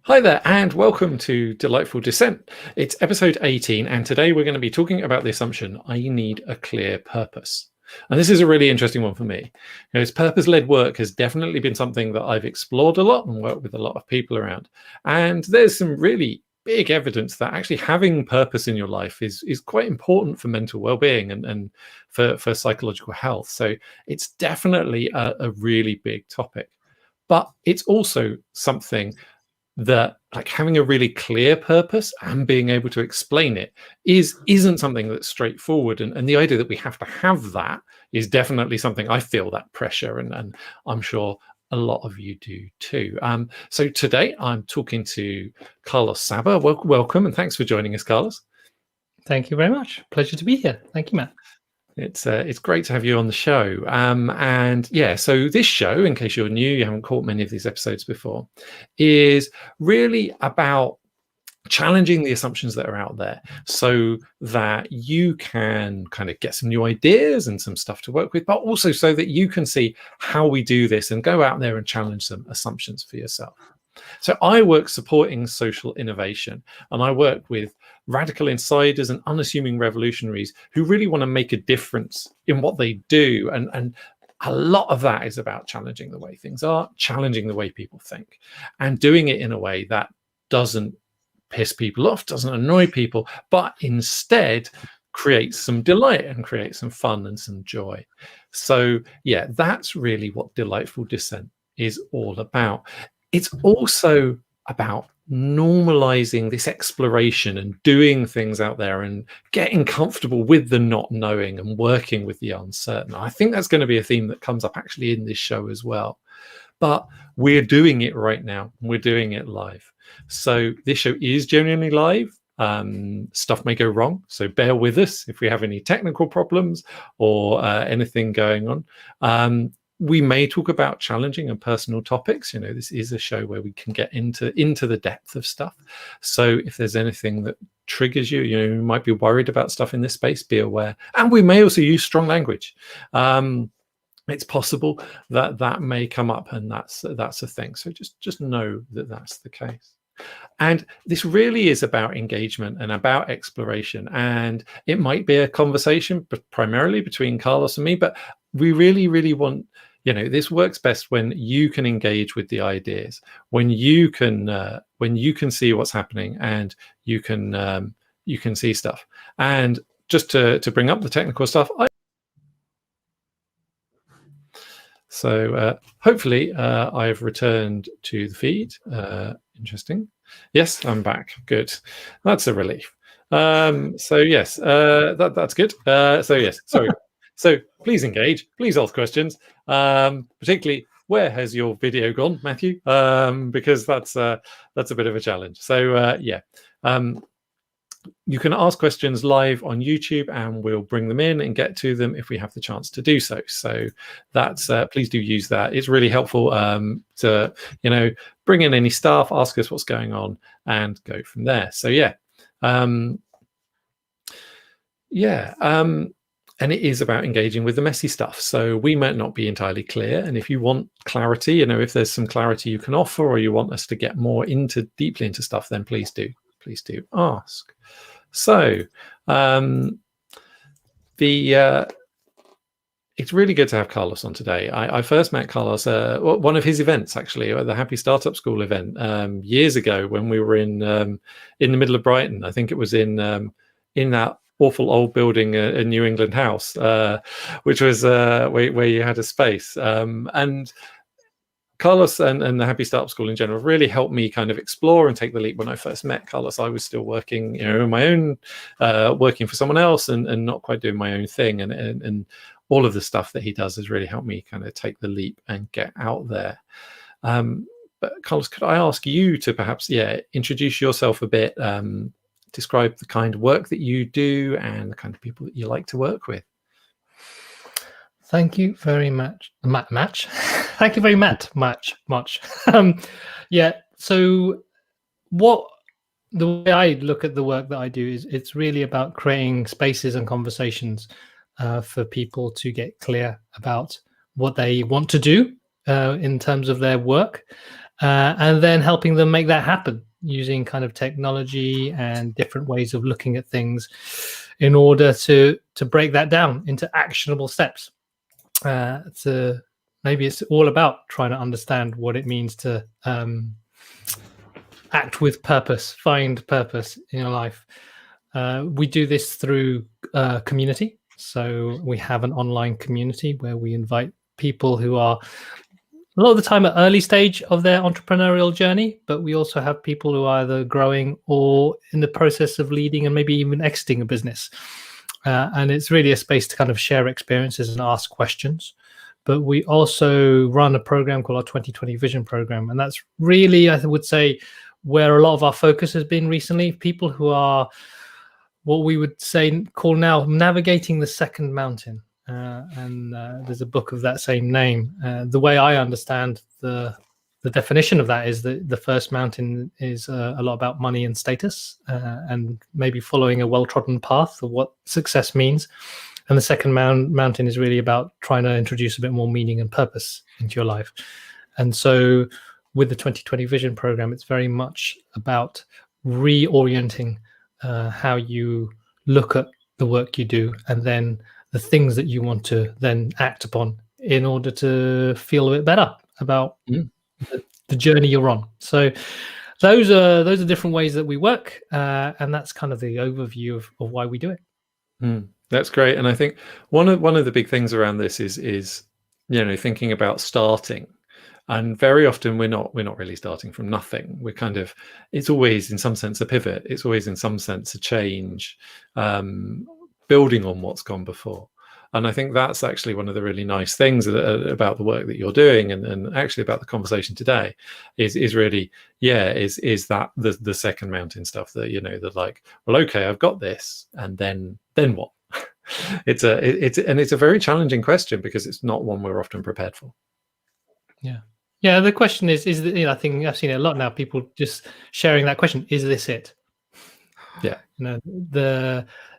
Hi there, and welcome to Delightful Dissent. It's episode 18, and today we're going to be talking about the assumption I need a clear purpose. And this is a really interesting one for me. Purpose-led work has definitely been something that I've explored a lot and worked with a lot of people around. And there's some really big evidence that actually having purpose in your life is quite important for mental well-being and for psychological health. So it's definitely a really big topic. But it's also something that, like, having a really clear purpose and being able to explain it isn't something that's straightforward, and the idea that we have to have that is definitely something I feel that pressure, and I'm sure a lot of you do too. So today I'm talking to Carlos Saba. Welcome, and thanks for joining us, Carlos. Thank you very much. Pleasure to be here. Thank you, Matt. It's great to have you on the show. And yeah, so this show, in case you're new, you haven't caught many of these episodes before, is really about challenging the assumptions that are out there so that you can kind of get some new ideas and some stuff to work with, but also so that you can see how we do this and go out there and challenge some assumptions for yourself. So I work supporting social innovation, and I work with radical insiders and unassuming revolutionaries who really want to make a difference in what they do. And a lot of that is about challenging the way things are, challenging the way people think, and doing it in a way that doesn't piss people off, doesn't annoy people, but instead creates some delight and creates some fun and some joy. So yeah, that's really what Delightful Dissent is all about. It's also about normalizing this exploration and doing things out there and getting comfortable with the not knowing and working with the uncertain. I think that's going to be a theme that comes up actually in this show as well. But we're doing it right now. We're doing it live. So this show is genuinely live. Stuff may go wrong, so bear with us if we have any technical problems or anything going on. We may talk about challenging and personal topics. This is a show where we can get into the depth of stuff. So if there's anything that triggers you, you might be worried about stuff in this space, be aware. And we may also use strong language. It's possible that may come up, and that's a thing. So just know that that's the case. And this really is about engagement and about exploration. And it might be a conversation, but primarily between Carlos and me. But we really, really want, this works best when you can engage with the ideas, when you can see what's happening, and you can see stuff. And just to bring up the technical stuff, hopefully I've returned to the feed. Interesting. Yes, I'm back. Good. That's a relief. So yes, that's good. So yes, sorry. So please engage. Please ask questions. Particularly, where has your video gone, Matthew? Because that's a bit of a challenge. So yeah. You can ask questions live on YouTube, and we'll bring them in and get to them if we have the chance to do so. So that's please do use that. It's really helpful to bring in any staff, ask us what's going on, and go from there. So yeah, and it is about engaging with the messy stuff. So we might not be entirely clear, and if you want clarity, if there's some clarity you can offer, or you want us to get more deeply into stuff, then please do ask. So it's really good to have Carlos on today. I first met Carlos one of his events, actually, at the Happy Startup School event years ago, when we were in the middle of Brighton. I think it was in that awful old building, a New England house, which was where you had a space. And Carlos and the Happy Startup School in general really helped me kind of explore and take the leap. When I first met Carlos, I was still working, in my own, working for someone else, and not quite doing my own thing. And all of the stuff that he does has really helped me kind of take the leap and get out there. But Carlos, could I ask you to perhaps, introduce yourself a bit, describe the kind of work that you do and the kind of people that you like to work with? Thank you very much. Thank you very much. So the way I look at the work that I do is it's really about creating spaces and conversations for people to get clear about what they want to do in terms of their work, and then helping them make that happen using kind of technology and different ways of looking at things in order to break that down into actionable steps. Maybe it's all about trying to understand what it means to act with purpose, find purpose in your life. We do this through community. So we have an online community where we invite people who are a lot of the time at early stage of their entrepreneurial journey, but we also have people who are either growing or in the process of leading and maybe even exiting a business. And it's really a space to kind of share experiences and ask questions. But we also run a program called our 2020 Vision Program. And that's really, I would say, where a lot of our focus has been recently. People who are what we would say call now navigating the second mountain. And there's a book of that same name. The way I understand the definition of that is that the first mountain is a lot about money and status, and maybe following a well-trodden path of what success means. And the second mountain is really about trying to introduce a bit more meaning and purpose into your life. And so with the 2020 Vision Program, it's very much about reorienting how you look at the work you do, and then the things that you want to then act upon in order to feel a bit better about the journey you're on. So those are different ways that we work, and that's kind of the overview of why we do it. That's great. And I think one of the big things around this is thinking about starting. And very often we're not really starting from nothing. We're kind of, it's always in some sense a pivot. It's always in some sense a change, building on what's gone before. And I think that's actually one of the really nice things about the work that you're doing, and actually about the conversation today is really, is that the second mountain stuff that, that like, well, okay, I've got this, and then what? It's a very challenging question because it's not one we're often prepared for. Yeah. The question is I think I've seen it a lot now. People just sharing that question: is this it? Yeah.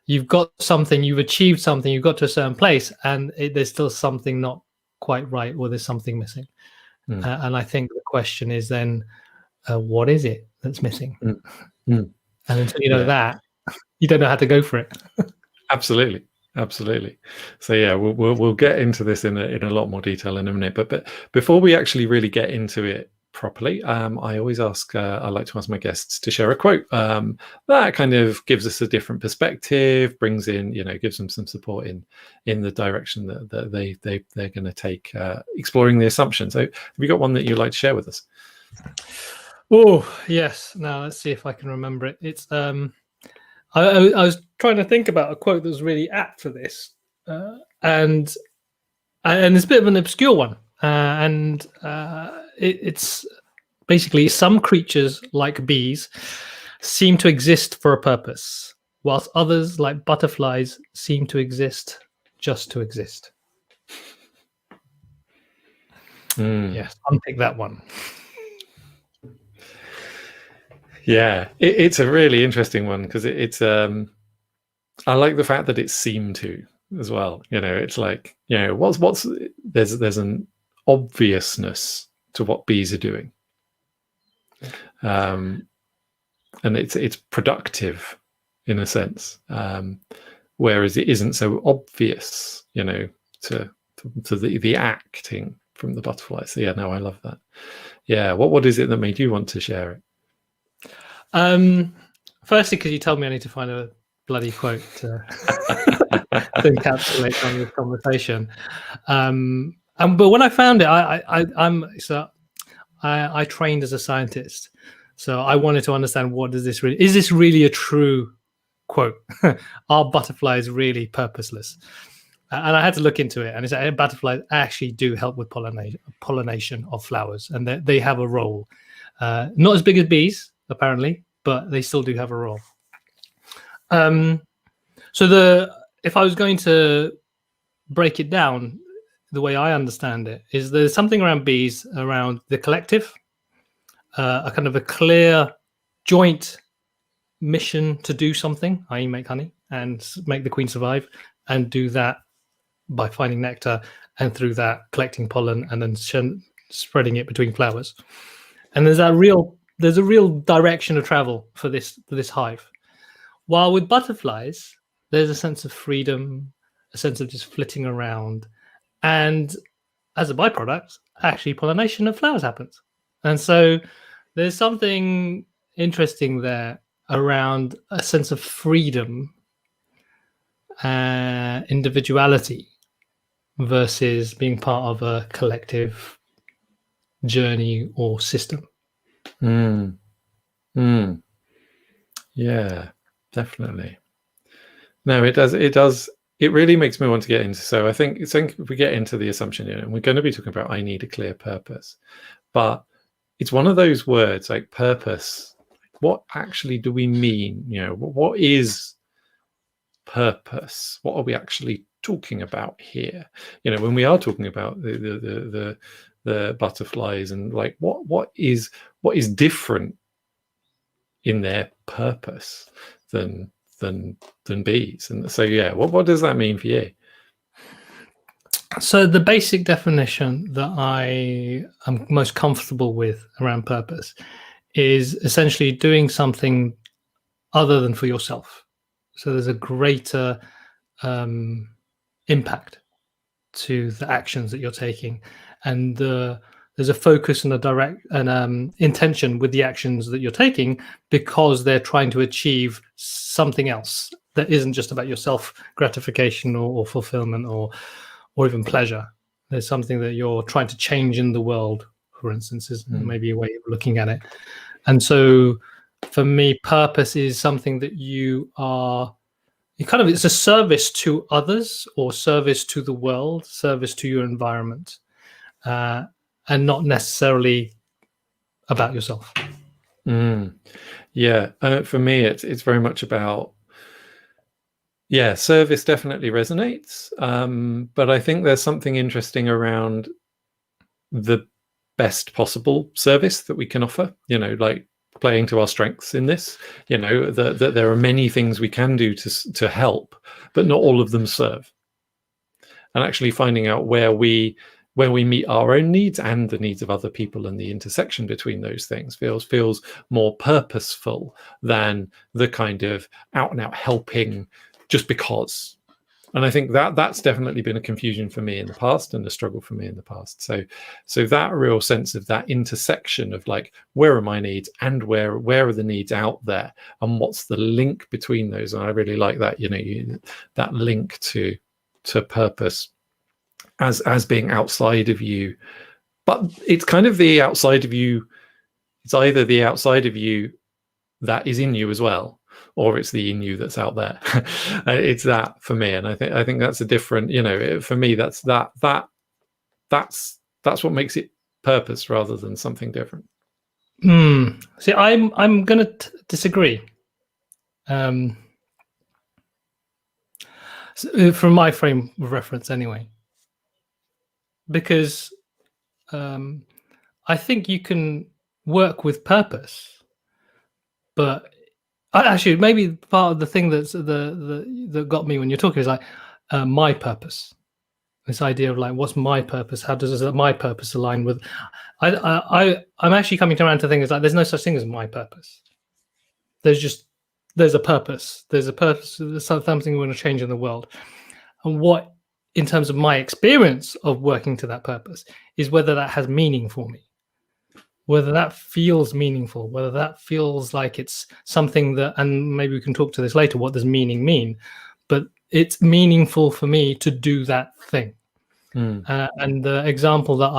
You've got something, you've achieved something, you've got to a certain place, and there's still something not quite right, or there's something missing. And I think the question is then, what is it that's missing? And until you know that, you don't know how to go for it. Absolutely. So yeah, we'll get into this in a lot more detail in a minute. But before we actually really get into it properly, I always ask, I like to ask my guests to share a quote that kind of gives us a different perspective, brings in, gives them some support in the direction that they're going to take, exploring the assumption. So have you got one that you'd like to share with us? Oh yes. Now let's see if I can remember it. It's I was trying to think about a quote that was really apt for this, and it's a bit of an obscure one, and it's basically, some creatures like bees seem to exist for a purpose, whilst others like butterflies seem to exist just to exist. Yes, unpick that one. Yeah, it's a really interesting one because it's I like the fact that it seemed to as well. It's like, what's there's an obviousness to what bees are doing, and it's productive in a sense, whereas it isn't so obvious, to the acting from the butterfly. So yeah, no, I love that. Yeah, what is it that made you want to share it? Firstly, because you told me I need to find a bloody quote to encapsulate on this conversation. But when I found it, I trained as a scientist, so I wanted to understand, what does this really? Is this really a true quote? Are butterflies really purposeless? And I had to look into it, and it's like, butterflies actually do help with pollination of flowers, and they have a role. Not as big as bees, apparently, but they still do have a role. So if I was going to break it down, the way I understand it is there's something around bees, around the collective, a kind of a clear joint mission to do something, i.e. make honey and make the queen survive, and do that by finding nectar, and through that collecting pollen and then spreading it between flowers. And there's a real direction of travel for this hive. While with butterflies, there's a sense of freedom, a sense of just flitting around, and as a byproduct, actually pollination of flowers happens. And so there's something interesting there around a sense of freedom, individuality, versus being part of a collective journey or system. Yeah, definitely. No, it does. It really makes me want to get into. So I think if we get into the assumption here, and we're going to be talking about I need a clear purpose, but it's one of those words like purpose. What actually do we mean? What is purpose? What are we actually talking about here? When we are talking about the butterflies and like what is different in their purpose than bees. And so what does that mean for you? So the basic definition that I am most comfortable with around purpose is essentially doing something other than for yourself. So there's a greater impact to the actions that you're taking, and there's a focus and a direct and intention with the actions that you're taking, because they're trying to achieve something else that isn't just about your self gratification or fulfillment or even pleasure. There's something that you're trying to change in the world, for instance, is maybe a way of looking at it. And so for me, purpose is something that it's a service to others, or service to the world, service to your environment, and not necessarily about yourself. Yeah, for me, it's very much about service definitely resonates, but I think there's something interesting around the best possible service that we can offer. Like playing to our strengths in this. That there are many things we can do to help, but not all of them serve. And actually finding out where we meet our own needs and the needs of other people, and the intersection between those things feels more purposeful than the kind of out and out helping just because. And I think that's definitely been a confusion for me in the past, and a struggle for me in the past. So that real sense of that intersection of like, where are my needs and where are the needs out there, and what's the link between those? And I really like that, that link to purpose as being outside of you. But it's kind of the outside of you. It's either the outside of you that is in you as well, or it's the in you that's out there. It's that for me, and I think that's a different. For me, that's what makes it purpose rather than something different. See, I'm going to disagree. From my frame of reference, anyway, because I think you can work with purpose, but actually, maybe part of the thing that got me when you're talking is like my purpose. This idea of like, what's my purpose? How does my purpose align with? I'm actually coming around to things like there's no such thing as my purpose. There's a purpose. There's a purpose. There's something we want to change in the world, and what, in terms of my experience of working to that purpose, is whether that has meaning for me. Whether that feels meaningful, whether that feels like it's something that, and maybe we can talk to this later, what does meaning mean? But it's meaningful for me to do that thing. And the example that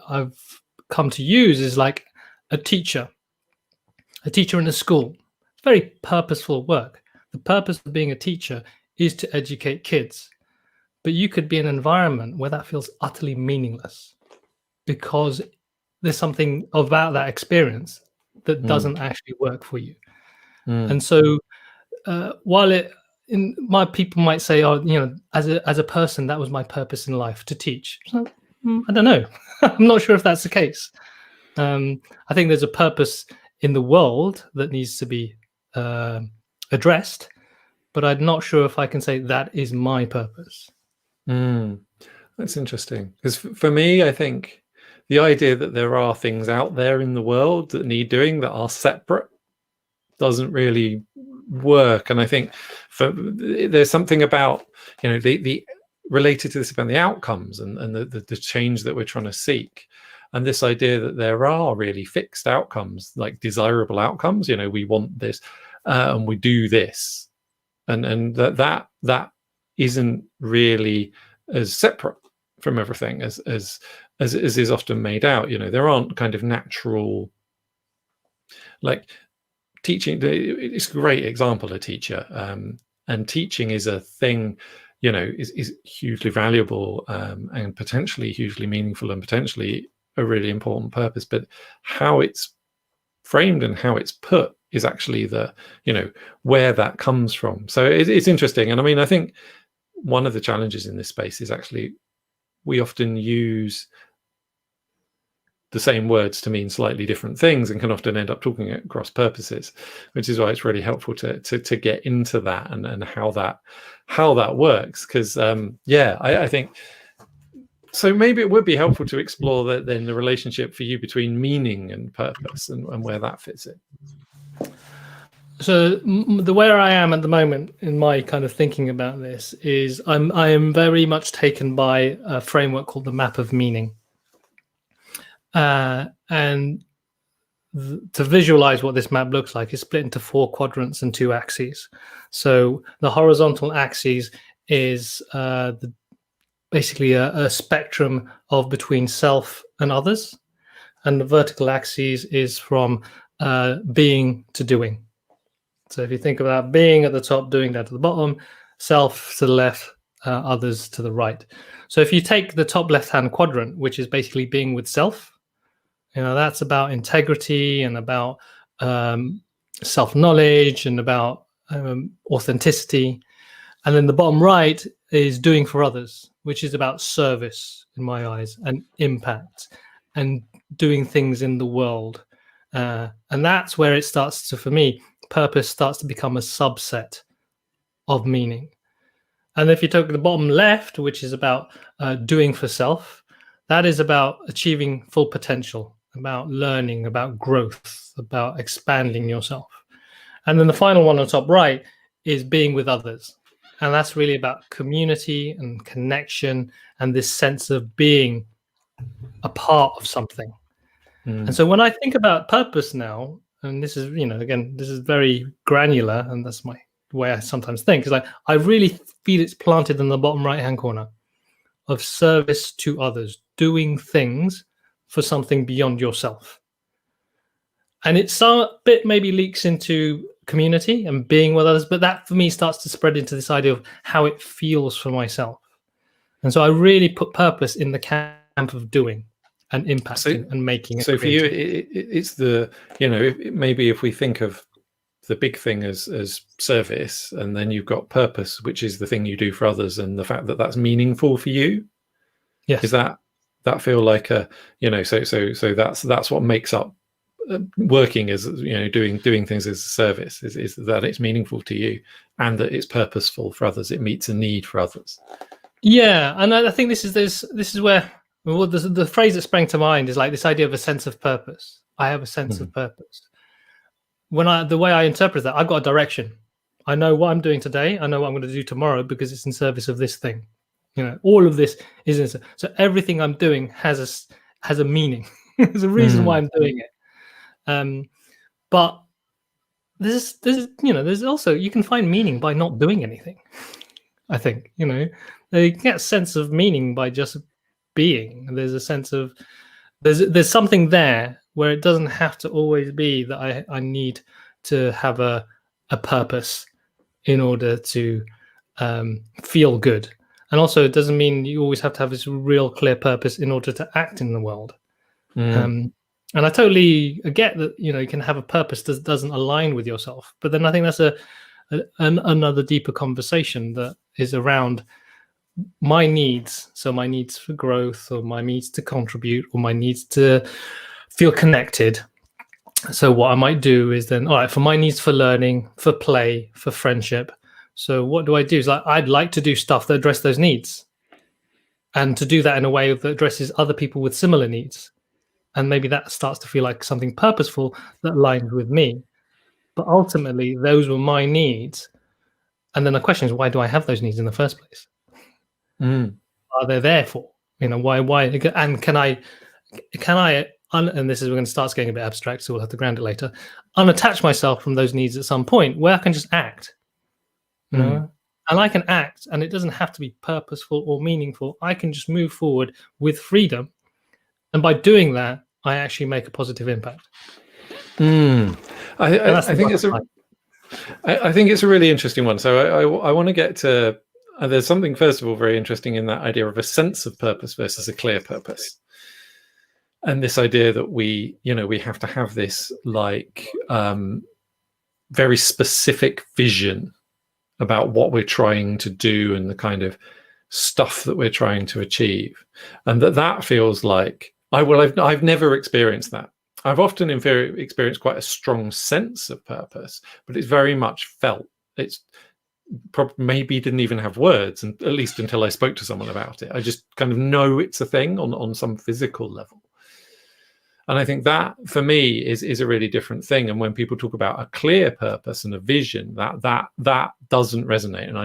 I've come to use is like a teacher in a school. It's very purposeful work. The purpose of being a teacher is to educate kids. But you could be in an environment where that feels utterly meaningless, because there's something about that experience that doesn't actually work for you. And so while my people might say, as a person, that was my purpose in life, to teach. So, I don't know. I'm not sure if that's the case. I think there's a purpose in the world that needs to be addressed, but I'm not sure if I can say that is my purpose. That's interesting, because for me, I think the idea that there are things out there in the world that need doing that are separate doesn't really work. And I think there's something about, the related to this about the outcomes and the change that we're trying to seek, and this idea that there are really fixed outcomes, like desirable outcomes. We want this, and we do this, and that isn't really as separate from everything as is often made out. There aren't kind of natural, like, teaching. It's a great example, a teacher, and teaching is a thing, is hugely valuable, and potentially hugely meaningful, and potentially a really important purpose. But how it's framed and how it's put is actually where that comes from. So it's interesting. And I mean, I think one of the challenges in this space is actually we often use the same words to mean slightly different things, and can often end up talking at cross purposes, which is why it's really helpful to get into that and how that works. Because I think so. Maybe it would be helpful to explore then the relationship for you between meaning and purpose, and where that fits in. So the where I am at the moment in my kind of thinking about this is I am very much taken by a framework called the map of meaning. And to visualize what this map looks like, it's split into 4 quadrants and 2 axes. So the horizontal axis is basically a spectrum of between self and others, and the vertical axis is from being to doing. So if you think about being at the top, doing that at the bottom, self to the left, others to the right. So if you take the top left-hand quadrant, which is basically being with self, that's about integrity and about self-knowledge and about authenticity. And then the bottom right is doing for others, which is about service, in my eyes, and impact, and doing things in the world. And that's where it starts to, for me, purpose starts to become a subset of meaning. And if you take the bottom left, which is about doing for self, that is about achieving full potential, about learning, about growth, about expanding yourself. And then the final one on top right is being with others. And that's really about community and connection and this sense of being a part of something. And so when I think about purpose now, and this is, again, this is very granular, and that's my way I sometimes think, is like, I really feel it's planted in the bottom right-hand corner of service to others, doing things for something beyond yourself. And it's a bit maybe leaks into community and being with others, but that for me starts to spread into this idea of how it feels for myself. And so I really put purpose in the camp of doing and impacting and making it. So for you, it's the, maybe if we think of the big thing as service, and then you've got purpose, which is the thing you do for others, and the fact that that's meaningful for you. Yes. Is that feel like a, so that's what makes up working as, doing things as a service, is that it's meaningful to you and that it's purposeful for others. It meets a need for others. Yeah. And I think this is where, well, the phrase that sprang to mind is like this idea of a sense of purpose. I have a sense of purpose. The way I interpret that, I've got a direction. I know what I'm doing today. I know what I'm going to do tomorrow because it's in service of this thing. All of this is so everything I'm doing has a meaning. There's a reason why I'm doing it. But there's also, you can find meaning by not doing anything. I think you get a sense of meaning by just being. There's a sense of there's something there where it doesn't have to always be that I need to have a purpose in order to feel good. And also, it doesn't mean you always have to have this real clear purpose in order to act in the world. And I totally get that, you can have a purpose that doesn't align with yourself. But then I think that's another deeper conversation that is around my needs. So my needs for growth, or my needs to contribute, or my needs to feel connected. So what I might do is then, all right, for my needs for learning, for play, for friendship. So what do I do? Is like, I'd like to do stuff that address those needs, and to do that in a way that addresses other people with similar needs. and maybe that starts to feel like something purposeful that aligns with me. But ultimately, those were my needs. And then the question is, why do I have those needs in the first place? Are they there for? Why? And can I, and this is, we're going to start getting a bit abstract, so we'll have to ground it later, unattach myself from those needs at some point where I can just act, and I can act, and it doesn't have to be purposeful or meaningful. I can just move forward with freedom. And by doing that, I actually make a positive impact. I think it's a really interesting one. So I want to get to, there's something, first of all, very interesting in that idea of a sense of purpose versus a clear purpose. And this idea that we have to have this very specific vision about what we're trying to do and the kind of stuff that we're trying to achieve. And that feels like, I've never experienced that. I've often experienced quite a strong sense of purpose, but it's very much felt. It's maybe didn't even have words, and at least until I spoke to someone about it. I just kind of know it's a thing on some physical level. And I think that, for me, is a really different thing. And when people talk about a clear purpose and a vision, that doesn't resonate. And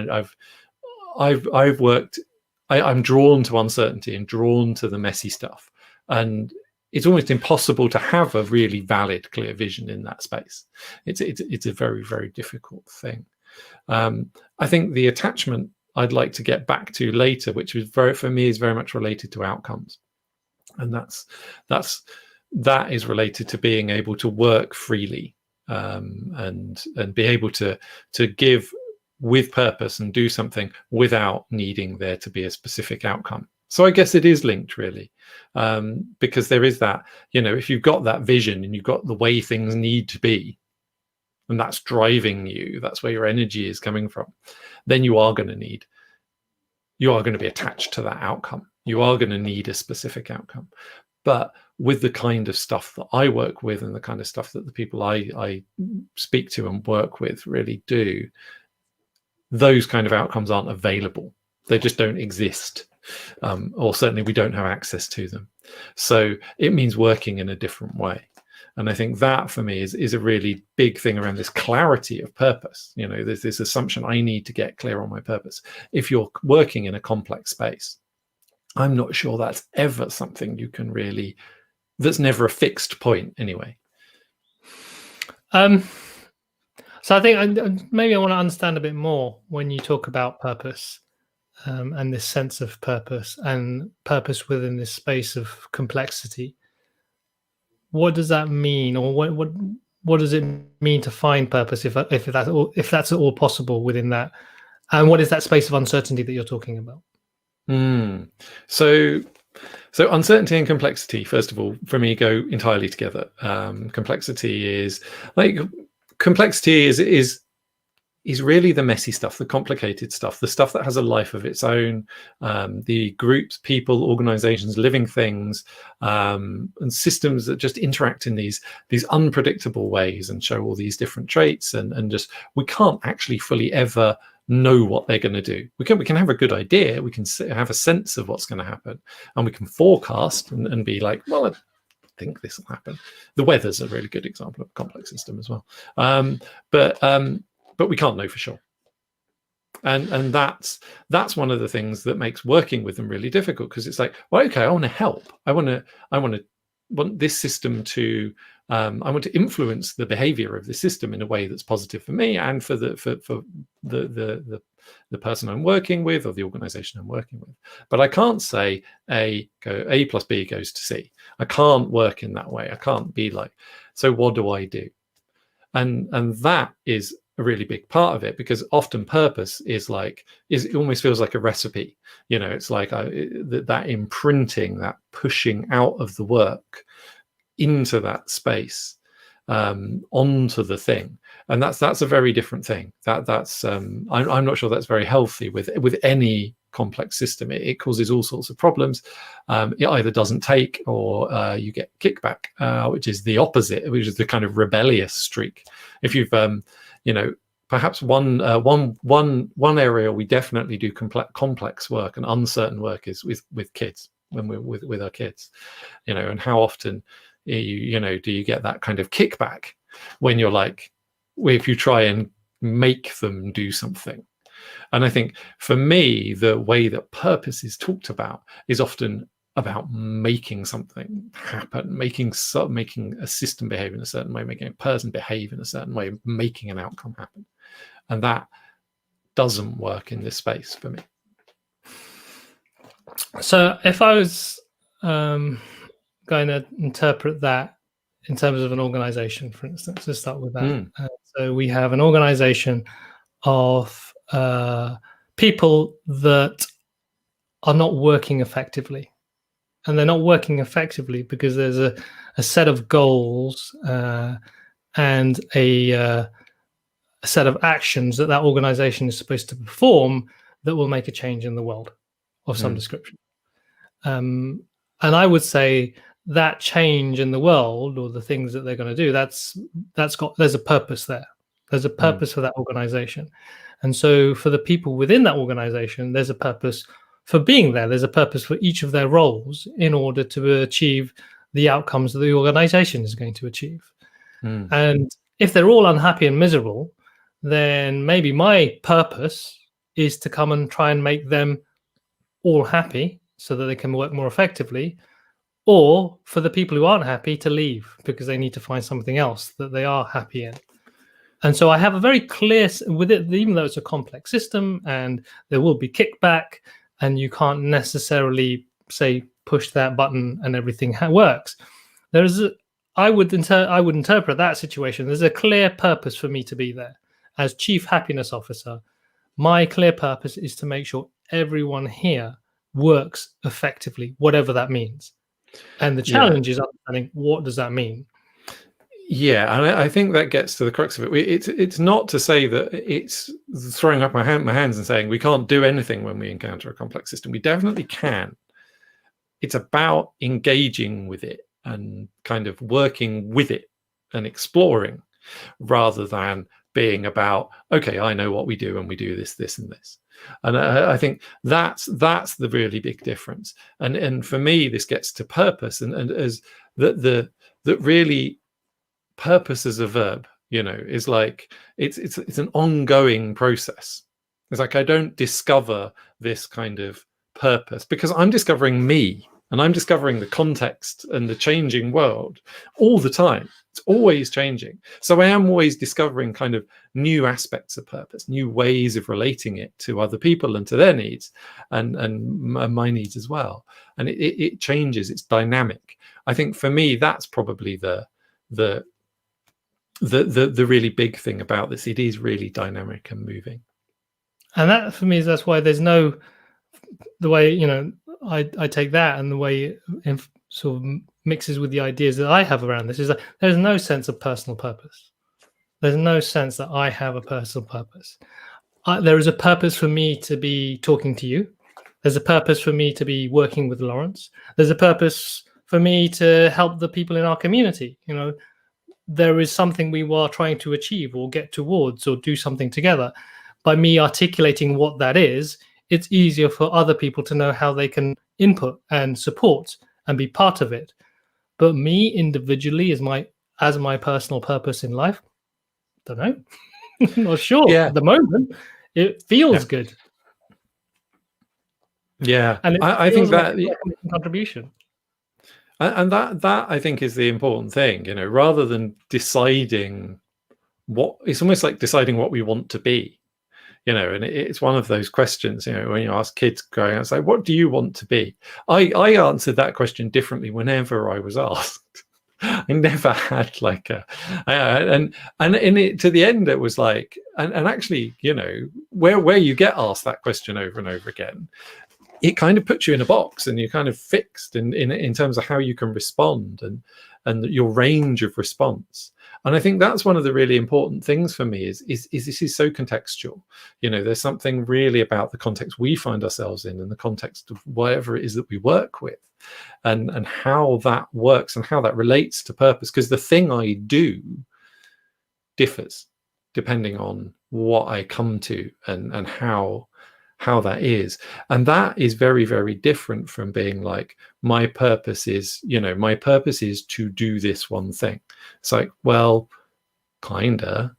I'm drawn to uncertainty and drawn to the messy stuff. And it's almost impossible to have a really valid, clear vision in that space. It's a very, very difficult thing. I think the attachment I'd like to get back to later, which is for me is very much related to outcomes, and that is related to being able to work freely, and be able to give with purpose and do something without needing there to be a specific outcome. So I guess it is linked, really, because there is that, if you've got that vision and you've got the way things need to be, and that's driving you, that's where your energy is coming from, then you are going to be attached to that outcome. You are going to need a specific outcome. But with the kind of stuff that I work with and the kind of stuff that the people I speak to and work with really do, those kind of outcomes aren't available. They just don't exist. Or certainly we don't have access to them. So it means working in a different way. And I think that, for me, is a really big thing around this clarity of purpose. There's this assumption I need to get clear on my purpose. If you're working in a complex space, I'm not sure that's ever something you can really, that's never a fixed point anyway. So I think maybe I want to understand a bit more when you talk about purpose, and this sense of purpose and purpose within this space of complexity. What does that mean, or what does it mean to find purpose if that's at all possible within that? And what is that space of uncertainty that you're talking about? So uncertainty and complexity, first of all, for me, go entirely together. Complexity is really the messy stuff, the complicated stuff, the stuff that has a life of its own, the groups, people, organizations, living things, and systems that just interact in these unpredictable ways and show all these different traits, and just, we can't actually fully ever know what they're going to do. We can have a good idea, we can have a sense of what's going to happen, and we can forecast and be like, well, I think this will happen. The weather's a really good example of a complex system as well. But we can't know for sure. And that's one of the things that makes working with them really difficult, because it's like, well, okay, I want to help. I want this system to I want to influence the behavior of the system in a way that's positive for me and for the person I'm working with, or the organization I'm working with. But I can't say A plus B goes to C. I can't work in that way. I can't be like, so what do I do? And that is a really big part of it, because often purpose it almost feels like a recipe. It's like that imprinting, that pushing out of the work into that space, onto the thing, and that's a very different thing. That's I'm not sure that's very healthy with any complex system. It causes all sorts of problems. It either doesn't take, or you get kickback, which is the opposite, which is the kind of rebellious streak. If you've perhaps one area we definitely do complex work and uncertain work is with kids. when we're with our kids, and how often do you get that kind of kickback when you're like, if you try and make them do something. And I think for me, the way that purpose is talked about is often about making something happen, making a system behave in a certain way, making a person behave in a certain way, making an outcome happen. And that doesn't work in this space for me. So if I was going to interpret that in terms of an organization, for instance, to start with that. So we have an organization of people that are not working effectively. And they're not working effectively because there's a set of goals and a set of actions that organization is supposed to perform that will make a change in the world of some description. And I would say that change in the world, or the things that they're going to do, there's a purpose there. There's a purpose for that organization. And so for the people within that organization, there's a purpose for being there. There's a purpose for each of their roles in order to achieve the outcomes that the organization is going to achieve. And if they're all unhappy and miserable, then maybe my purpose is to come and try and make them all happy so that they can work more effectively, or for the people who aren't happy to leave because they need to find something else that they are happy in. And so I have a very clear, with it, even though it's a complex system and there will be kickback and you can't necessarily say push that button and everything works. I would interpret that situation. There's a clear purpose for me to be there. As Chief Happiness Officer, my clear purpose is to make sure everyone here works effectively, whatever that means. And the challenge is understanding, what does that mean? Yeah, and I think that gets to the crux of it. It's not to say that it's throwing up my hands and saying we can't do anything when we encounter a complex system. We definitely can. It's about engaging with it and kind of working with it and exploring, rather than being about, okay, I know what we do and we do this, this, and this. And I think that's the really big difference. And for me, this gets to purpose, and as that really. Purpose as a verb, is like it's an ongoing process. It's like I don't discover this kind of purpose because I'm discovering me, and I'm discovering the context and the changing world all the time. It's always changing. So I am always discovering kind of new aspects of purpose, new ways of relating it to other people and to their needs, and my needs as well. And it changes. It's dynamic. I think for me, that's probably the really big thing about this. It is really dynamic and moving, and that for me, that's why there's no, the way I take that, and the way it sort of mixes with the ideas that I have around this, is that there's no sense of personal purpose. There's no sense that I have a personal purpose. There is a purpose for me to be talking to you. There's a purpose for me to be working with Lawrence. There's a purpose for me to help the people in our community. There is something we are trying to achieve or get towards or do something together. By me articulating what that is, it's easier for other people to know how they can input and support and be part of it. But me individually, as my personal purpose in life, don't know. Not sure. At the moment, it feels good. Yeah, and I think that contribution. And that I think is the important thing, rather than deciding it's almost like deciding what we want to be, and it's one of those questions, when you ask kids growing up, say, what do you want to be? I answered that question differently whenever I was asked. I never had and to the end, it was like, and actually, where you get asked that question over and over again, it kind of puts you in a box, and you're kind of fixed in terms of how you can respond and your range of response. And I think that's one of the really important things for me is this is so contextual. There's something really about the context we find ourselves in, and the context of whatever it is that we work with, and how that works and how that relates to purpose. Because the thing I do differs depending on what I come to and how how that is. And that is very, very different from being like, my purpose is, my purpose is to do this one thing. It's like, well, kinda,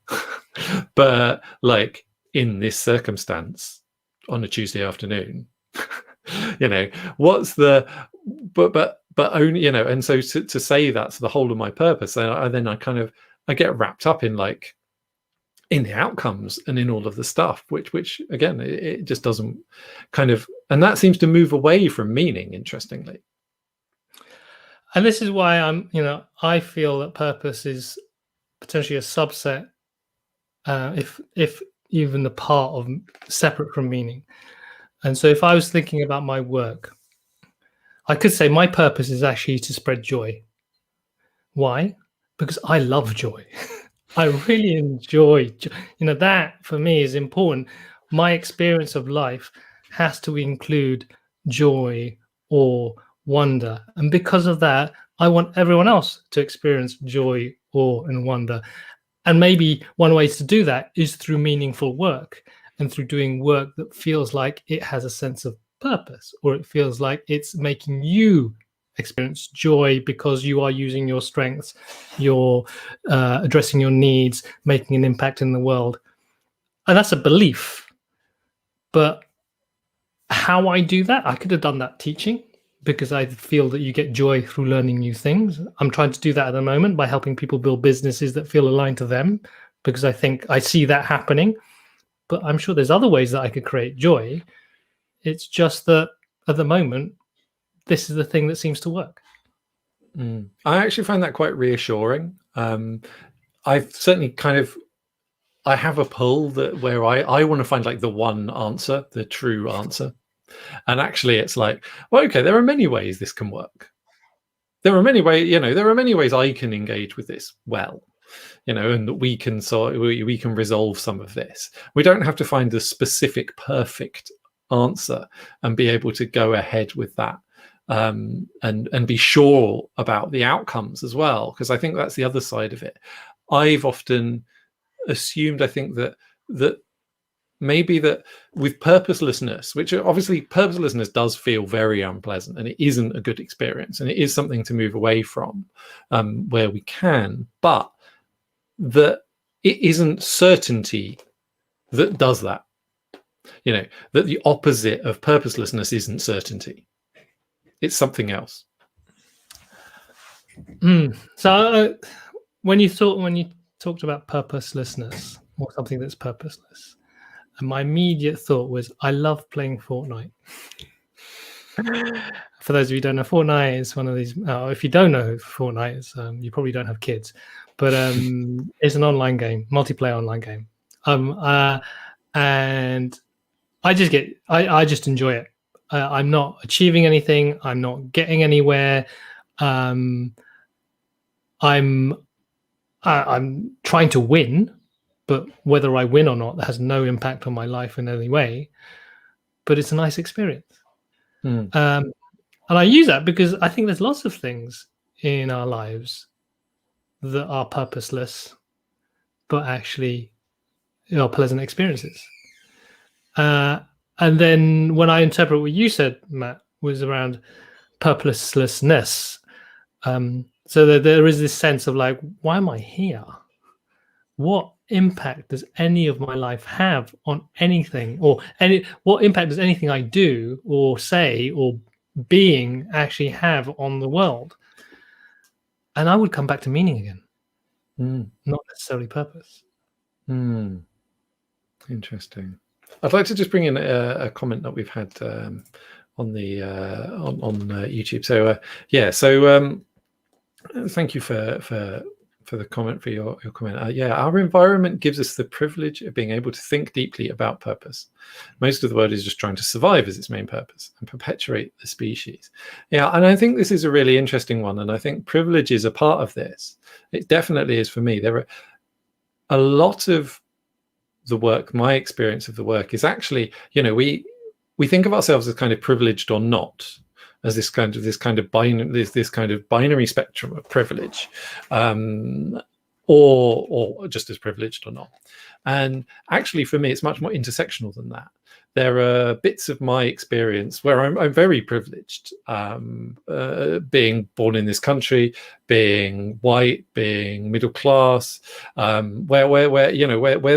but like in this circumstance on a Tuesday afternoon, what's the, but only, and so to say that's the whole of my purpose, then I get wrapped up in like, in the outcomes and in all of the stuff, which again, it just doesn't kind of, and that seems to move away from meaning, interestingly. And this is why I feel that purpose is potentially a subset, if even the part of separate from meaning. And so if I was thinking about my work, I could say my purpose is actually to spread joy. Why? Because I love joy. I really enjoy, that for me is important. My experience of life has to include joy or wonder. And because of that, I want everyone else to experience joy, awe, and wonder. And maybe one way to do that is through meaningful work and through doing work that feels like it has a sense of purpose, or it feels like it's making you experience joy because you are using your strengths, you're addressing your needs, making an impact in the world. And that's a belief. But how I do that, I could have done that teaching, because I feel that you get joy through learning new things. I'm trying to do that at the moment by helping people build businesses that feel aligned to them, because I think I see that happening. But I'm sure there's other ways that I could create joy. It's just that at the moment, this is the thing that seems to work. I actually find that quite reassuring. I've certainly I have a pull where I want to find like the one answer, the true answer. And actually it's like, well, okay, there are many ways this can work. There are many ways I can engage with this well, and that we can resolve some of this. We don't have to find the specific perfect answer and be able to go ahead with that. And be sure about the outcomes as well, because I think that's the other side of it. I've often assumed, I think that maybe that with purposelessness, which obviously purposelessness does feel very unpleasant, and it isn't a good experience, and it is something to move away from where we can, but that it isn't certainty that does that. That the opposite of purposelessness isn't certainty. It's something else. So when you talked about purposelessness, or something that's purposeless, and my immediate thought was, I love playing Fortnite. For those of you who don't know, Fortnite is one of these. If you don't know who Fortnite is, you probably don't have kids. But it's an online game, multiplayer online game, and I just enjoy it. I'm not achieving anything. I'm not getting anywhere. I'm trying to win, but whether I win or not, that has no impact on my life in any way. But it's a nice experience. And I use that because I think there's lots of things in our lives that are purposeless, but actually are pleasant experiences. And then when I interpret what you said, Matt, was around purposelessness. So that there is this sense of like, why am I here? What impact does any of my life have on anything, or what impact does anything I do or say or being actually have on the world? And I would come back to meaning again, not necessarily purpose. Interesting. I'd like to just bring in a comment that we've had on the on YouTube. So thank you for the comment, for your comment. Our environment gives us the privilege of being able to think deeply about purpose. Most of the world is just trying to survive as its main purpose and perpetuate the species. Yeah, and I think this is a really interesting one, and I think privilege is a part of this. It definitely is for me. There are a lot of the work, my experience of the work is actually, we think of ourselves as kind of privileged or not, as this kind of binary spectrum of privilege, or just as privileged or not. And actually, for me, it's much more intersectional than that. There are bits of my experience where I'm very privileged, being born in this country, being white, being middle class, where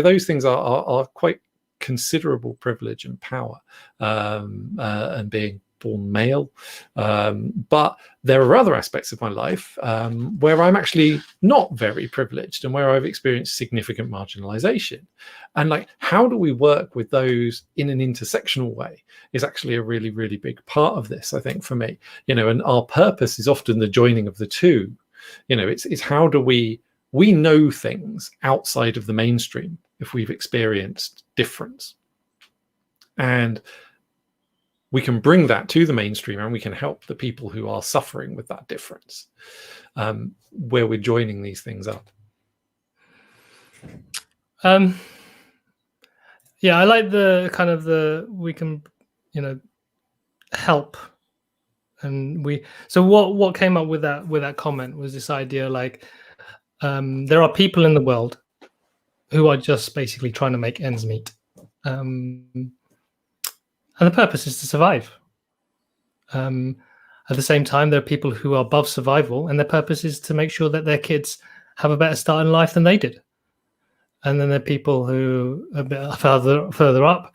those things are quite considerable privilege and power, and being born male. But there are other aspects of my life where I'm actually not very privileged and where I've experienced significant marginalization. And like, how do we work with those in an intersectional way is actually a really, really big part of this, I think, for me. And our purpose is often the joining of the two. It's how do we know things outside of the mainstream if we've experienced difference. And we can bring that to the mainstream, and we can help the people who are suffering with that difference, where we're joining these things up. Yeah, I like the kind of we can, help. And so what came up with that comment was this idea, like, there are people in the world who are just basically trying to make ends meet. And the purpose is to survive. At the same time, there are people who are above survival, and their purpose is to make sure that their kids have a better start in life than they did. And then there are people who are a bit further up,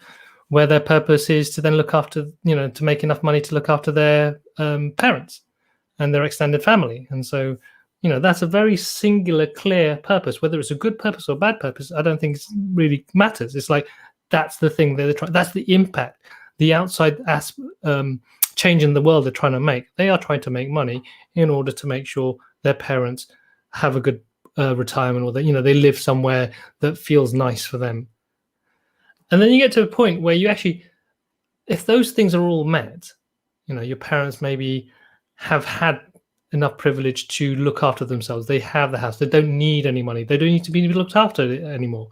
where their purpose is to then look after, to make enough money to look after their parents and their extended family. And so, that's a very singular, clear purpose. Whether it's a good purpose or a bad purpose, I don't think it really matters. It's like, that's the thing they're trying. That's the impact, the outside change in the world they're trying to make. They are trying to make money in order to make sure their parents have a good retirement, or that they live somewhere that feels nice for them. And then you get to a point where you actually, if those things are all met, your parents maybe have had enough privilege to look after themselves. They have the house. They don't need any money. They don't need to be looked after anymore.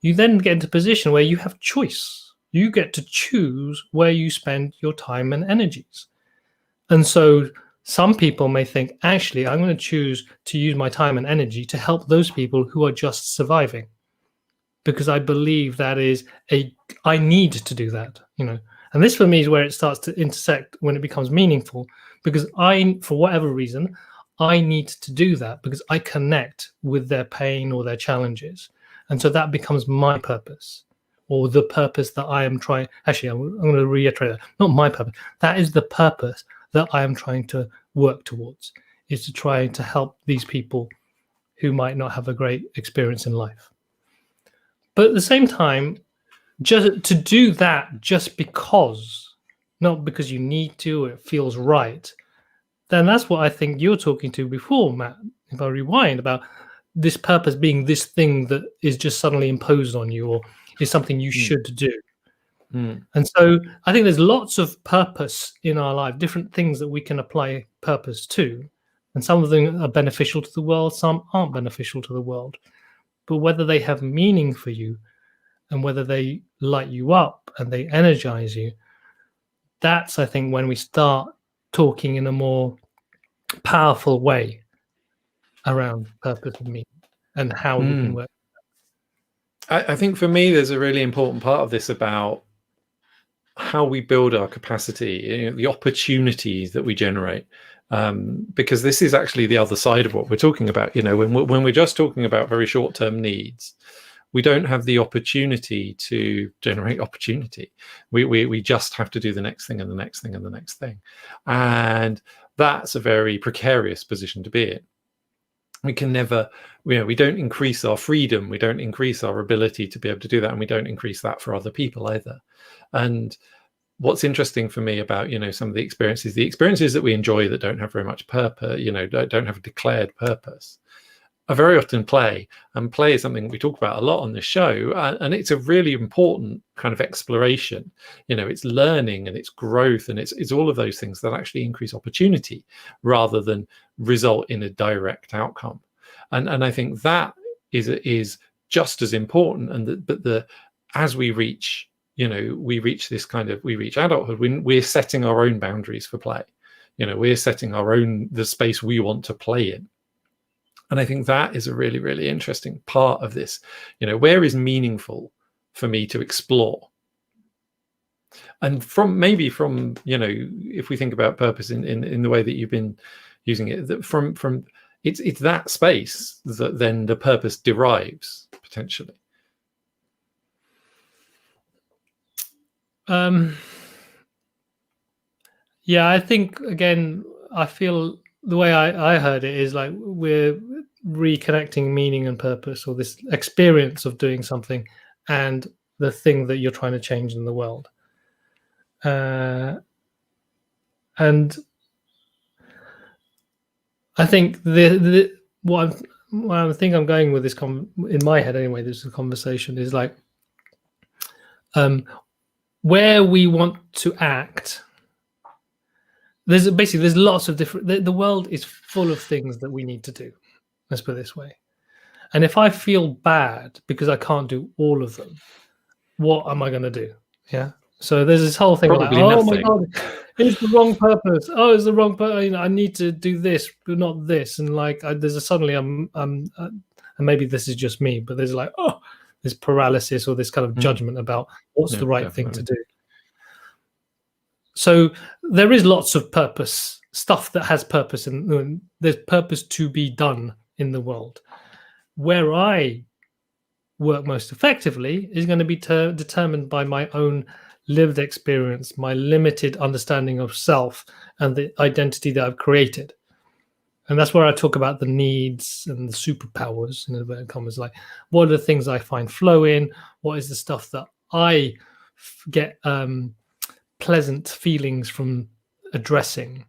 You then get into a position where you have choice. You get to choose where you spend your time and energies. And so some people may think, actually, I'm going to choose to use my time and energy to help those people who are just surviving, because I believe that is I need to do that, And this for me is where it starts to intersect, when it becomes meaningful, because for whatever reason, I need to do that because I connect with their pain or their challenges. And so that becomes my purpose, or the purpose that I am trying. Actually, I'm going to reiterate that. Not my purpose. That is the purpose that I am trying to work towards, is to try to help these people who might not have a great experience in life. But at the same time, just to do that just because, not because you need to, or it feels right, then that's what I think you're talking to before, Matt, if I rewind, about this purpose being this thing that is just suddenly imposed on you, or is something you should do. And so I think there's lots of purpose in our life, different things that we can apply purpose to. And some of them are beneficial to the world, some aren't beneficial to the world. But whether they have meaning for you, and whether they light you up and they energize you, that's, I think, when we start talking in a more powerful way around purpose and meaning and how we can work. I think for me, there's a really important part of this about how we build our capacity, the opportunities that we generate, because this is actually the other side of what we're talking about. When we're just talking about very short-term needs, we don't have the opportunity to generate opportunity. We just have to do the next thing and the next thing and the next thing. And that's a very precarious position to be in. We can never, we don't increase our freedom. We don't increase our ability to be able to do that. And we don't increase that for other people either. And what's interesting for me about, some of the experiences that we enjoy that don't have very much purpose, don't have a declared purpose, are very often play. And play is something we talk about a lot on this show. And it's a really important kind of exploration. It's learning and it's growth, and it's all of those things that actually increase opportunity rather than result in a direct outcome. And I think that is just as important. But as we reach, we reach adulthood, we're setting our own boundaries for play. We're setting the space we want to play in. And I think that is a really, really interesting part of this. Where is meaningful for me to explore? And from if we think about purpose in the way that you've been using it, that from it's that space that then the purpose derives potentially. Yeah, I think again, I feel the way I heard it is like we're reconnecting meaning and purpose, or this experience of doing something and the thing that you're trying to change in the world. And I think what I think I'm going with this in my head anyway, this conversation is like where we want to act. There's lots of different. The world is full of things that we need to do. Let's put it this way. And if I feel bad because I can't do all of them, what am I going to do? Yeah. So there's this whole thing Probably like, oh nothing. my God, it's the wrong purpose. Oh, it's the wrong purpose. I need to do this, but not this. And like, there's a suddenly, and maybe this is just me, but there's like, this paralysis or this kind of judgment about what's the right thing to do. So there is lots of purpose, stuff that has purpose, and there's purpose to be done in the world. Where I work most effectively is going to be determined by my own lived experience, my limited understanding of self and the identity that I've created. And that's where I talk about the needs and the superpowers, in inverted commas, like what are the things I find flow in? What is the stuff that I get pleasant feelings from addressing?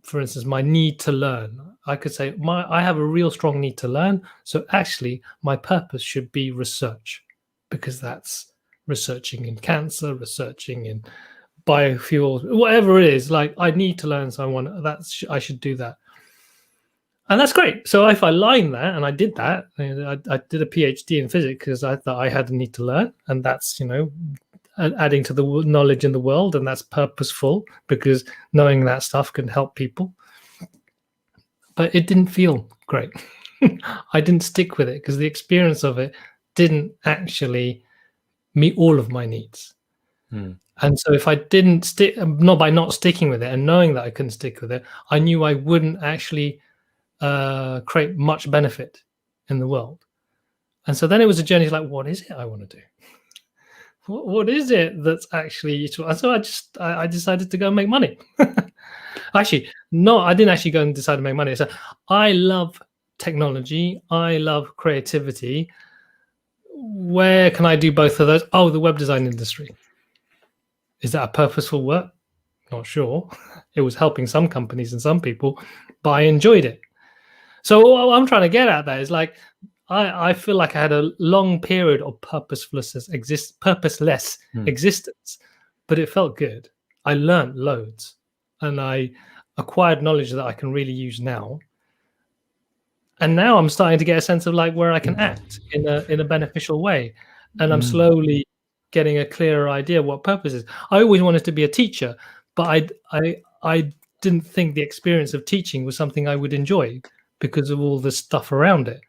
For instance, my need to learn. I could say I have a real strong need to learn. So actually, my purpose should be research, because that's researching in cancer, researching in biofuels, whatever it is. Like I need to learn, so I should do that, and that's great. So if I line that, and I did that, I did a PhD in physics because I thought I had a need to learn, and that's adding to the knowledge in the world, and that's purposeful because knowing that stuff can help people. But it didn't feel great. I didn't stick with it because the experience of it didn't actually meet all of my needs. And so if I didn't stick, not by not sticking with it and knowing that I couldn't stick with it, I knew I wouldn't actually create much benefit in the world. And so then it was a journey like, what is it I want to do? What is it that's actually useful? And so I decided to go and make money. Actually, no, I didn't actually go and decide to make money. So I love technology. I love creativity. Where can I do both of those? Oh, the web design industry. Is that a purposeful work? Not sure. It was helping some companies and some people, but I enjoyed it. So what I'm trying to get at there is like, I feel like I had a long period of purposeless existence, but it felt good. I learned loads, and I acquired knowledge that I can really use now. And now I'm starting to get a sense of like where I can act in a beneficial way, and I'm slowly getting a clearer idea what purpose is. I always wanted to be a teacher, but I didn't think the experience of teaching was something I would enjoy because of all the stuff around it.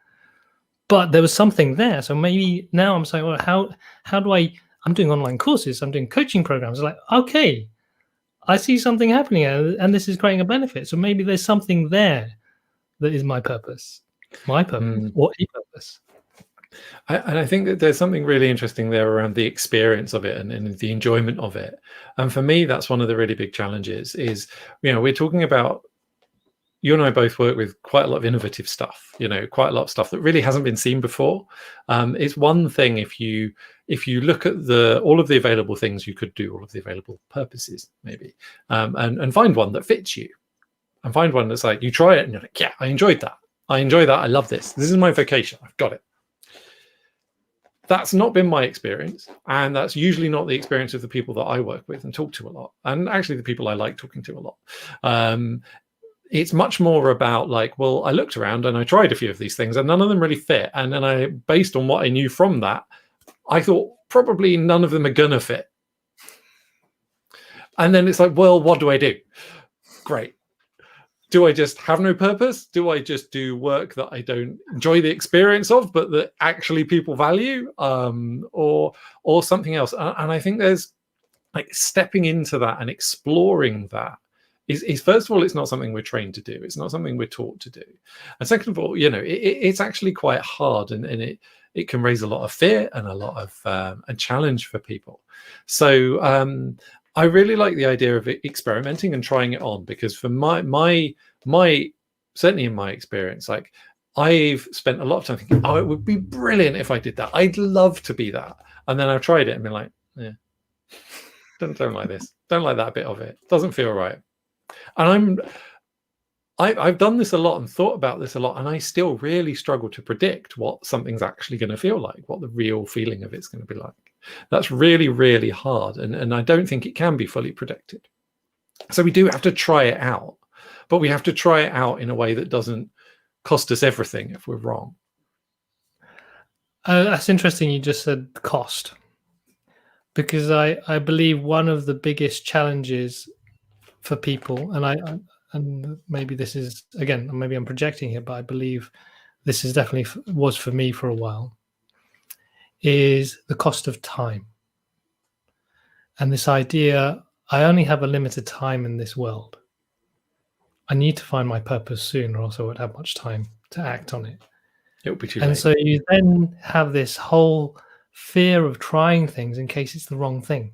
But there was something there. So maybe now I'm saying, well, how do I'm doing online courses, I'm doing coaching programs. Like, okay, I see something happening and this is creating a benefit. So maybe there's something there that is my purpose or a purpose. And I think that there's something really interesting there around the experience of it and the enjoyment of it. And for me, that's one of the really big challenges is, we're talking about, you and I both work with quite a lot of innovative stuff, quite a lot of stuff that really hasn't been seen before. It's one thing if you look at all of the available things you could do, all of the available purposes, maybe, and find one that fits you, and find one that's like, you try it and you're like, yeah, I enjoyed that. I enjoy that. I love this. This is my vocation. I've got it. That's not been my experience. And that's usually not the experience of the people that I work with and talk to a lot. And actually the people I like talking to a lot. It's much more about like, well, I looked around and I tried a few of these things and none of them really fit. And then based on what I knew from that, I thought probably none of them are gonna fit. And then it's like, well, what do I do? Great. do I just have no purpose? Do I just do work that I don't enjoy the experience of, but that actually people value, or something else? And I think there's like stepping into that and exploring that is first of all, it's not something we're trained to do. It's not something we're taught to do. And second of all, it's actually quite hard, and it can raise a lot of fear and a lot of a challenge for people. So I really like the idea of experimenting and trying it on, because for my certainly in my experience, like I've spent a lot of time thinking, oh, it would be brilliant if I did that. I'd love to be that. And then I've tried it and been like, yeah, don't like this. Don't like that bit of it. Doesn't feel right. And I've done this a lot and thought about this a lot, and I still really struggle to predict what something's actually going to feel like, what the real feeling of it's going to be like. That's really, really hard, and I don't think it can be fully predicted. So we do have to try it out, but we have to try it out in a way that doesn't cost us everything if we're wrong. That's interesting you just said cost, because I believe one of the biggest challenges for people, and maybe this is, again, maybe I'm projecting here, but I believe this is definitely was for me for a while, is the cost of time. And this idea, I only have a limited time in this world. I need to find my purpose soon, or else I won't have much time to act on it. It will be too late. And so you then have this whole fear of trying things in case it's the wrong thing.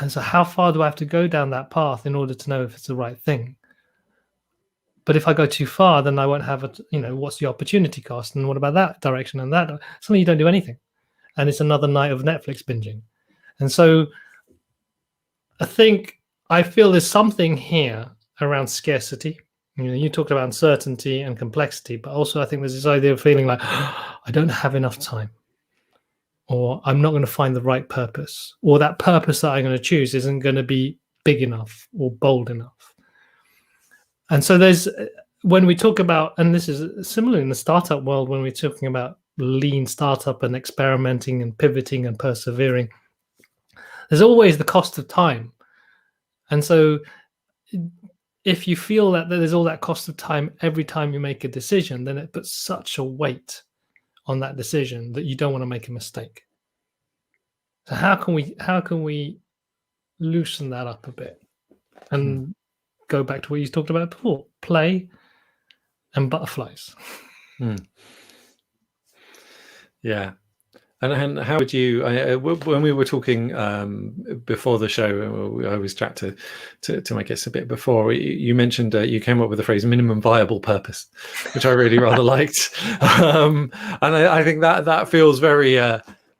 And so how far do I have to go down that path in order to know if it's the right thing? But if I go too far, then I won't have what's the opportunity cost? And what about that direction and that? Suddenly you don't do anything. And it's another night of Netflix binging. And so I feel there's something here around scarcity. You talked about uncertainty and complexity, but also I think there's this idea of feeling like, I don't have enough time, or I'm not going to find the right purpose, or that purpose that I'm going to choose isn't going to be big enough or bold enough. And so when we talk about, and this is similar in the startup world, when we're talking about lean startup and experimenting and pivoting and persevering, there's always the cost of time. And so if you feel that there's all that cost of time every time you make a decision, then it puts such a weight on that decision that you don't want to make a mistake. So how can we loosen that up a bit and go back to what you talked about before, play and butterflies? Yeah. And how would you, when we were talking before the show, I always chat to my guests a bit before, you mentioned you came up with the phrase minimum viable purpose, which I really rather liked. And I think that feels very,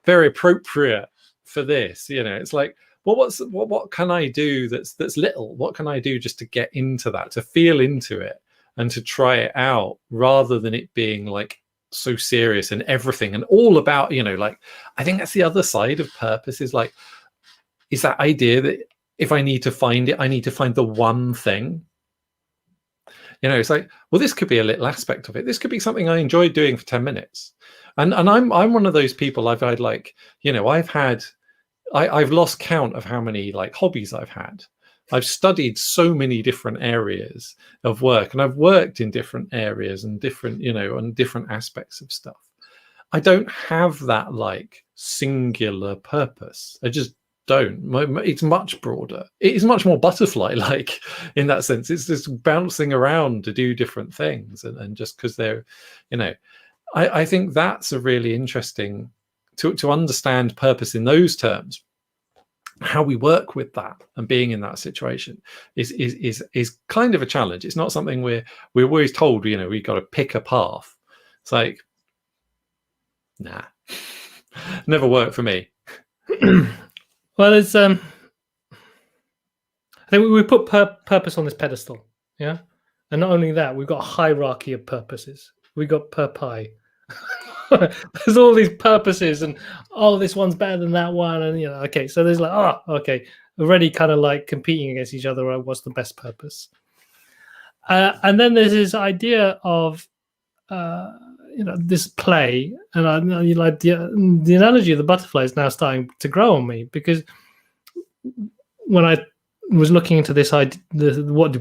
very appropriate for this. It's like, well, what can I do that's little? What can I do just to get into that, to feel into it and to try it out, rather than it being like so serious and everything and all about, like, I think that's the other side of purpose, is that idea that if I need to find it, I need to find the one thing. It's like, well, this could be a little aspect of it. This could be something I enjoyed doing for 10 minutes. And I'm one of those people. I've lost count of how many like hobbies I've had. I've studied so many different areas of work, and I've worked in different areas and different, on different aspects of stuff. I don't have that like singular purpose. I just don't. It's much broader. It is much more butterfly-like in that sense. It's just bouncing around to do different things, and just because they're, I think that's a really interesting to understand purpose in those terms. How we work with that and being in that situation is kind of a challenge. It's not something we're always told, we've got to pick a path. It's like, nah, never worked for me. Well, it's I think we put purpose on this pedestal, yeah, and not only that, we've got a hierarchy of purposes. We got purpie. There's all these purposes, and this one's better than that one, and okay, so there's like, already kind of like competing against each other. What's the best purpose? And then there's this idea of this play, and like the analogy of the butterfly is now starting to grow on me, because when I was looking into this idea, what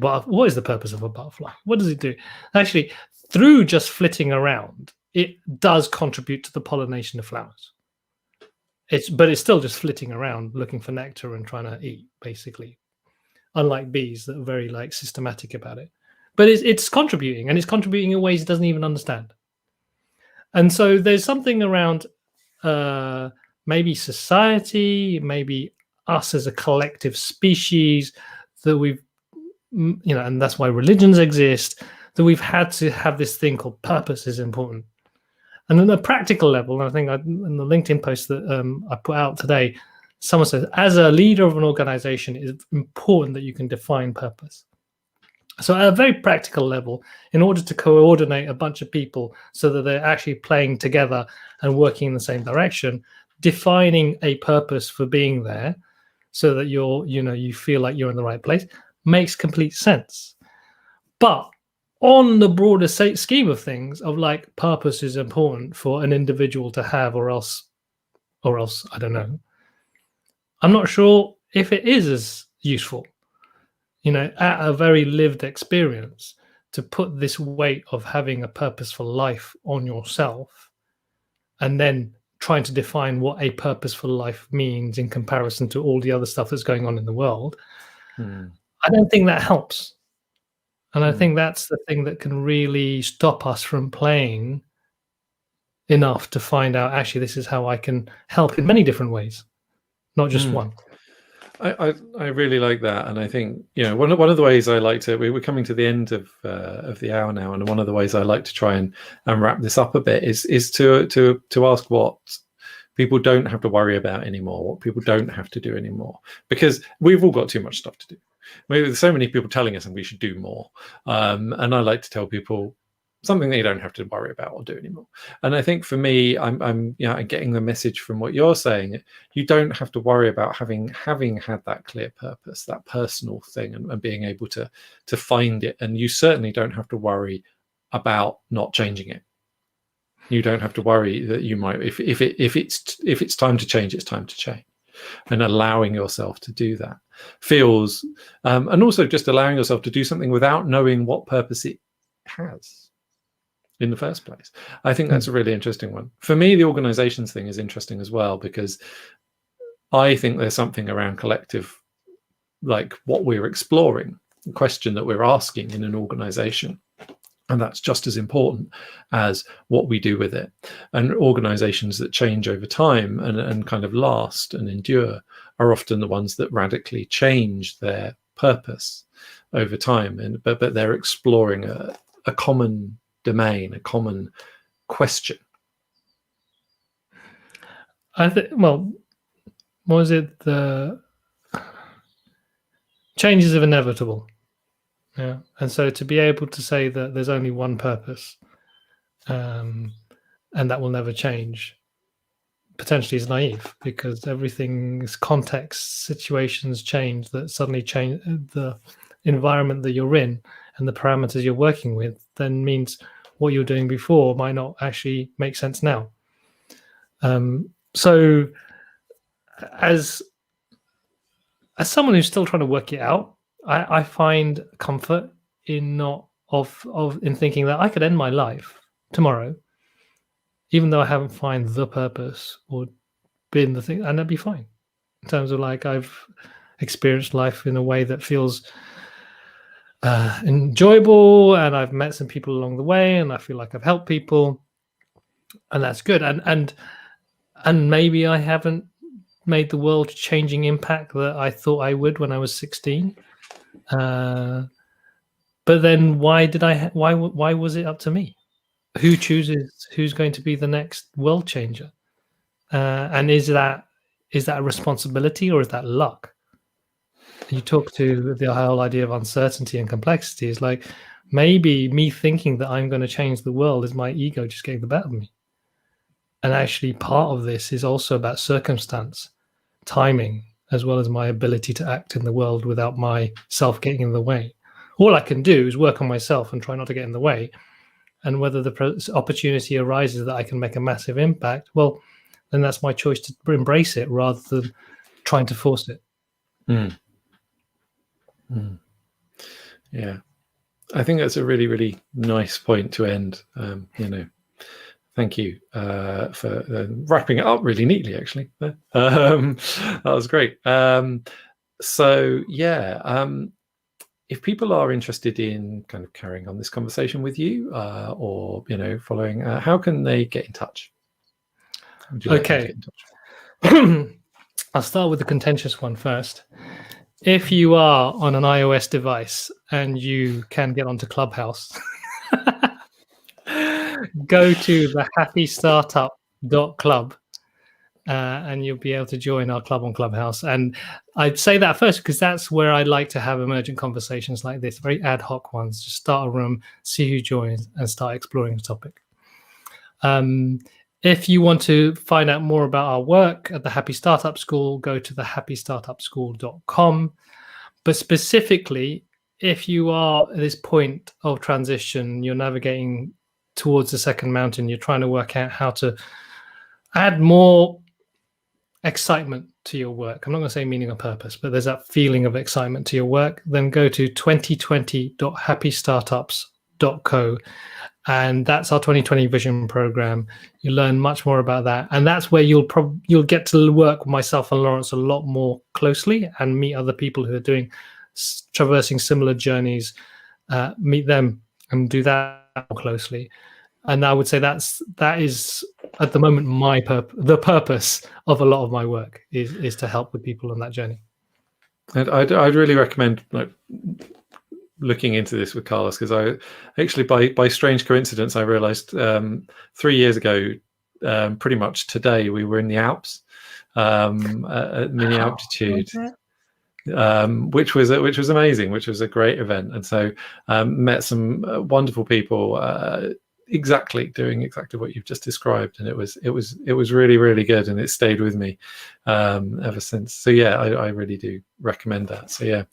is the purpose of a butterfly? What does it do? Actually, through just flitting around, it does contribute to the pollination of flowers. But it's still just flitting around looking for nectar and trying to eat, basically. Unlike bees that are very like systematic about it. But it's contributing, and it's contributing in ways it doesn't even understand. And so there's something around maybe society, maybe us as a collective species that we've, and that's why religions exist, that we've had to have this thing called purpose is important. And on a practical level, and I think in the LinkedIn post that I put out today, someone says, as a leader of an organization, it's important that you can define purpose. So at a very practical level, in order to coordinate a bunch of people so that they're actually playing together and working in the same direction, defining a purpose for being there so that you feel like you're in the right place makes complete sense. But on the broader scheme of things, of like purpose is important for an individual to have, or else I don't know. I'm not sure if it is as useful, at a very lived experience, to put this weight of having a purposeful life on yourself and then trying to define what a purposeful life means in comparison to all the other stuff that's going on in the world. I don't think that helps. And I think that's the thing that can really stop us from playing enough to find out, actually, this is how I can help in many different ways, not just one. I really like that, and I think one of the ways I like to, we're coming to the end of the hour now, and one of the ways I like to try and wrap this up a bit is to ask what people don't have to worry about anymore, what people don't have to do anymore, because we've all got too much stuff to do. There's so many people telling us that we should do more, and I like to tell people something that you don't have to worry about or do anymore. And I think for me, I'm getting the message from what you're saying. You don't have to worry about having had that clear purpose, that personal thing, and being able to find it. And you certainly don't have to worry about not changing it. You don't have to worry that you might, if it's time to change, it's time to change. And allowing yourself to do that feels, and also just allowing yourself to do something without knowing what purpose it has in the first place. I think that's a really interesting one. For me, the organizations thing is interesting as well, because I think there's something around collective, like what we're exploring, the question that we're asking in an organization. And that's just as important as what we do with it. And organizations that change over time and kind of last and endure are often the ones that radically change their purpose over time. But they're exploring a common domain, a common question. I think, well, was it the changes are inevitable? Yeah, and so to be able to say that there's only one purpose, and that will never change, potentially is naive, because everything's context, situations change, that suddenly change the environment that you're in and the parameters you're working with, then means what you're doing before might not actually make sense now. So as someone who's still trying to work it out, I find comfort in in thinking that I could end my life tomorrow, even though I haven't found the purpose or been the thing, and that'd be fine. In terms of like, I've experienced life in a way that feels enjoyable, and I've met some people along the way, and I feel like I've helped people, and that's good. And maybe I haven't made the world changing impact that I thought I would when I was 16. But then why was it up to me? Who chooses who's going to be the next world changer? And is that a responsibility, or is that luck? You talk to the whole idea of uncertainty and complexity. Is like, maybe me thinking that I'm going to change the world is my ego just getting the better of me. And actually part of this is also about circumstance, timing, as well as my ability to act in the world without myself getting in the way. All I can do is work on myself and try not to get in the way. And whether the opportunity arises that I can make a massive impact, well, then that's my choice to embrace it rather than trying to force it. Mm. Yeah, I think that's a really, really nice point to end. Thank you for wrapping it up really neatly, actually. That was great. If people are interested in kind of carrying on this conversation with you or, following, how can they get in touch? How would you like them to get in touch? I'll start with the contentious one first. If you are on an iOS device and you can get onto Clubhouse, go to the happystartup.club and you'll be able to join our club on Clubhouse. And I'd say that first because that's where I like to have emergent conversations like this, very ad hoc ones. Just start a room, see who joins, and start exploring the topic. If you want to find out more about our work at the Happy Startup School, go to thehappystartupschool.com. But specifically, if you are at this point of transition, you're navigating towards the second mountain, you're trying to work out how to add more excitement to your work. I'm not going to say meaning or purpose, but there's that feeling of excitement to your work. Then go to 2020.happystartups.co. And that's our 2020 vision program. You learn much more about that, and that's where you'll get to work with myself and Lawrence a lot more closely, and meet other people who are traversing similar journeys. Meet them and do that more closely. And I would say that is at the moment the purpose of a lot of my work is to help with people on that journey. And I'd really recommend looking into this with Carlos, because I actually, by strange coincidence, I realized 3 years ago, pretty much today, we were in the Alps at mini altitude, which was amazing, which was a great event. And so met some wonderful people doing exactly what you've just described, and it was really, really good, and it stayed with me ever since. So yeah, I really do recommend that. So yeah,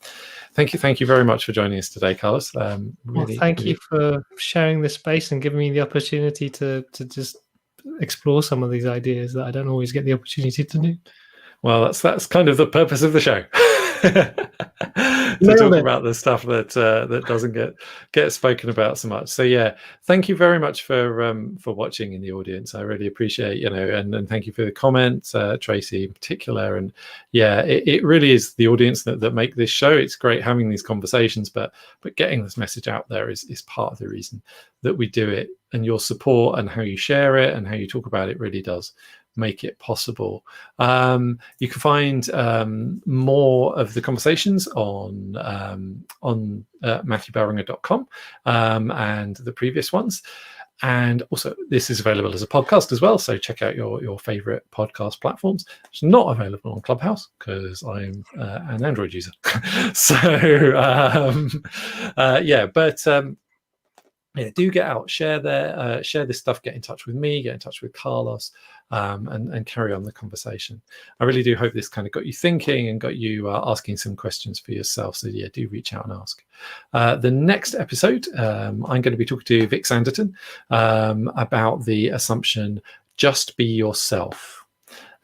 thank you very much for joining us today, Carlos. Thank you for sharing this space and giving me the opportunity to just explore some of these ideas that I don't always get the opportunity to do. Well, that's kind of the purpose of the show. To talk about the stuff that doesn't get spoken about so much. So yeah, thank you very much for watching in the audience. I really appreciate, and thank you for the comments, Tracy in particular. And yeah, it really is the audience that make this show. It's great having these conversations, but getting this message out there is part of the reason that we do it. And your support and how you share it and how you talk about it really does make it possible. You can find more of the conversations on matthewbowringer.com and the previous ones. And also, this is available as a podcast as well. So check out your favorite podcast platforms. It's not available on Clubhouse because I'm an Android user. Yeah, do get out, share this stuff, get in touch with me, get in touch with Carlos, and carry on the conversation. I really do hope this kind of got you thinking and got you asking some questions for yourself. So yeah, do reach out and ask. The next episode, I'm going to be talking to Vic Sanderton about the assumption, just be yourself.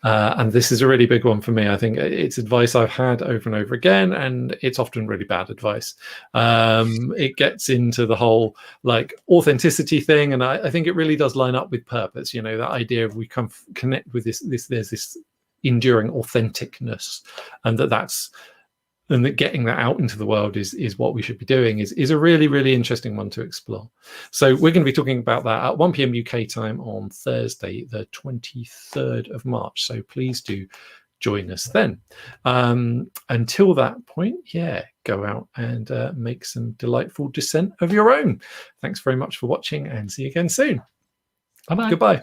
And this is a really big one for me. I think it's advice I've had over and over again, and it's often really bad advice. It gets into the whole authenticity thing, and I think it really does line up with purpose. That idea of we connect with this. There's this enduring authenticness, and that getting that out into the world is what we should be doing is a really, really interesting one to explore. So we're going to be talking about that at 1 p.m. UK time on Thursday, the 23rd of March. So please do join us then. Until that point, yeah, go out and make some delightful dissent of your own. Thanks very much for watching, and see you again soon. Bye-bye. Goodbye.